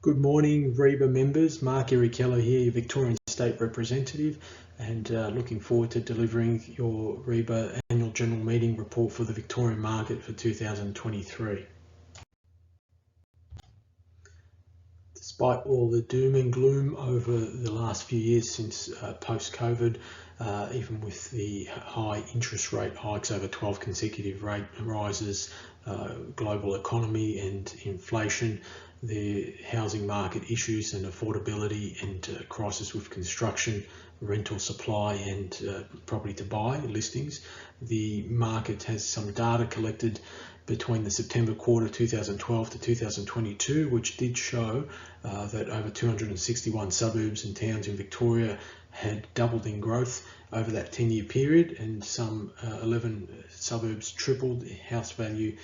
Good morning, REBAA members. Mark Errichiello here, your Victorian State Representative, and looking forward to delivering your REBAA Annual General Meeting report for the Victorian market for 2023. Despite all the doom and gloom over the last few years since post-COVID, even with the high interest rate hikes over 12 consecutive rate rises, global economy and inflation, the housing market issues and affordability and crisis with construction, rental supply and property to buy listings, the market has some data collected between the September quarter 2012 to 2022, which did show that over 261 suburbs and towns in Victoria had doubled in growth over that 10-year period, and some 11 suburbs tripled house value,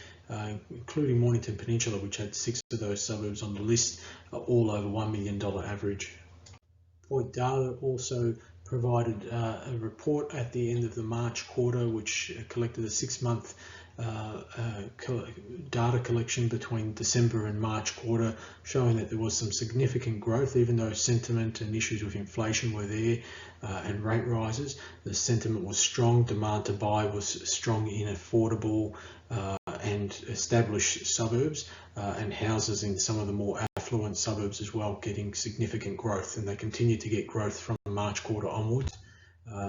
including Mornington Peninsula, which had 6 of those suburbs on the list, all over $1 million average. Point Data also provided a report at the end of the March quarter, which collected a 6-month data collection between December and March quarter, showing that there was some significant growth, even though sentiment and issues with inflation were there and rate rises. The sentiment was strong, demand to buy was strong in affordable and established suburbs, and houses in some of the more affluent suburbs as well getting significant growth, and they continue to get growth from the March quarter onwards.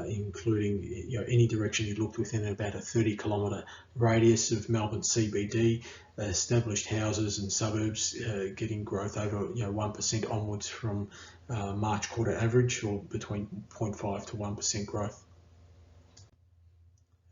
Including any direction you looked within about a 30-kilometre radius of Melbourne CBD, established houses and suburbs getting growth over 1% onwards from March quarter average, or between 0.5 to 1% growth.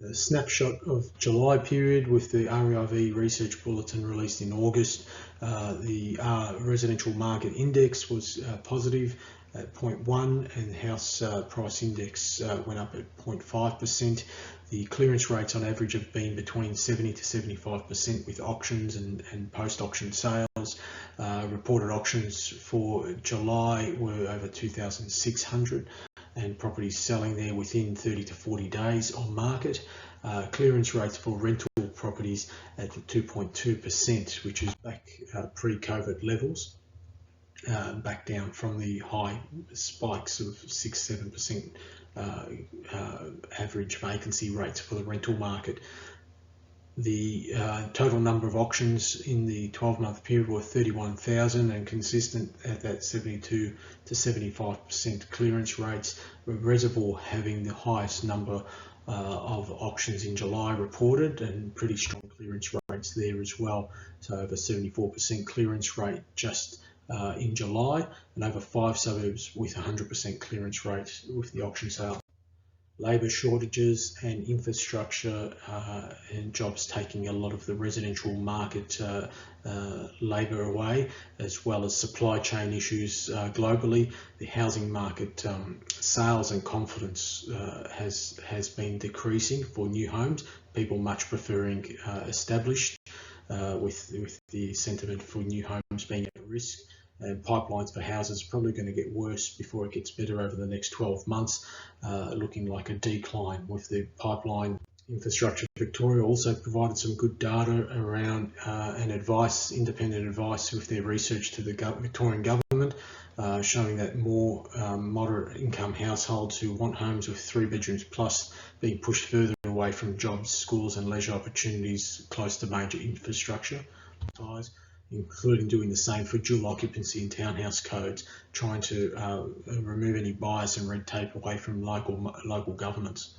A snapshot of July period with the REIV research bulletin released in August. The residential market index was positive at 0.1, and house price index went up at 0.5%. The clearance rates on average have been between 70 to 75% with auctions and post-auction sales. Reported auctions for July were over 2,600, and properties selling there within 30 to 40 days on market. Clearance rates for rental properties at 2.2%, which is back pre-COVID levels. Back down from the high spikes of 6-7% average vacancy rates for the rental market. The total number of auctions in the 12-month period were 31,000, and consistent at that 72 to 75% clearance rates, with Reservoir having the highest number of auctions in July reported, and pretty strong clearance rates there as well. So over 74% clearance rate just in July, and over 5 suburbs with 100% clearance rate with the auction sale. Labour shortages and infrastructure and jobs taking a lot of the residential market labour away, as well as supply chain issues globally. The housing market sales and confidence has been decreasing for new homes, people much preferring established, with the sentiment for new homes being at risk. And pipelines for houses are probably going to get worse before it gets better over the next 12 months, looking like a decline. With the pipeline infrastructure, Victoria also provided some good data around and advice, independent advice with their research to the Victorian government, showing that more moderate income households who want homes with 3 bedrooms plus being pushed further away from jobs, schools and leisure opportunities close to major infrastructure, including doing the same for dual occupancy and townhouse codes, trying to remove any bias and red tape away from local governments.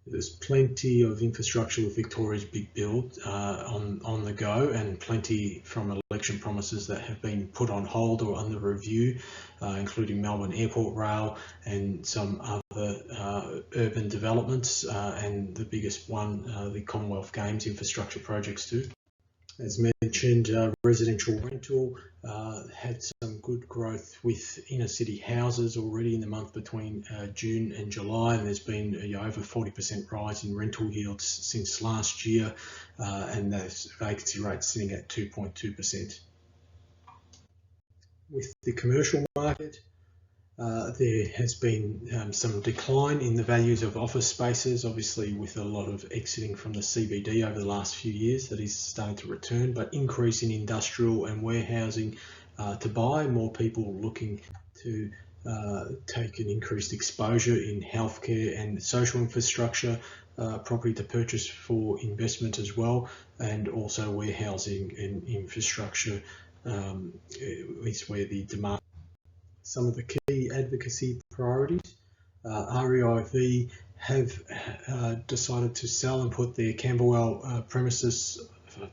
There's plenty of infrastructure with Victoria's big build on the go, and plenty from election promises that have been put on hold or under review, including Melbourne Airport Rail and some other urban developments, and the biggest one, the Commonwealth Games infrastructure projects too. As mentioned, residential rental had some good growth with inner city houses already in the month between June and July, and there's been over 40% rise in rental yields since last year, and those vacancy rates sitting at 2.2%. With the commercial market, there has been some decline in the values of office spaces, obviously with a lot of exiting from the CBD over the last few years. That is starting to return, but increase in industrial and warehousing to buy, more people looking to take an increased exposure in healthcare and social infrastructure, property to purchase for investment as well, and also warehousing and infrastructure is where the demand. Some of the key advocacy priorities. REIV have decided to sell and put their Camberwell premises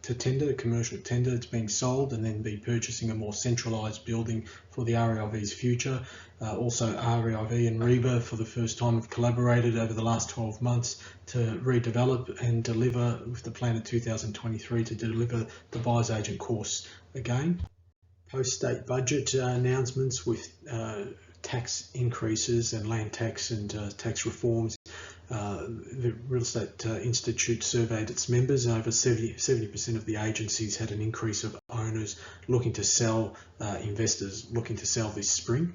to tender, a commercial tender. It's being sold, and then be purchasing a more centralised building for the REIV's future. Also, REIV and REBAA for the first time have collaborated over the last 12 months to redevelop and deliver, with the plan in 2023 to deliver the buyer's agent course again. Post-state budget announcements with tax increases and land tax and tax reforms. The Real Estate Institute surveyed its members, and over 70% of the agencies had an increase of owners looking to sell, investors looking to sell this spring.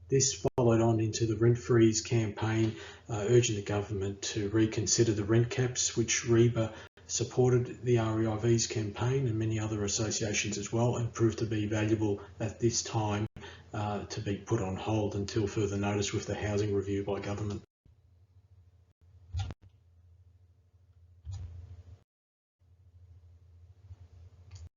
This followed on into the rent freeze campaign, urging the government to reconsider the rent caps, which REBAA supported the REIV's campaign and many other associations as well, and proved to be valuable at this time to be put on hold until further notice with the housing review by government.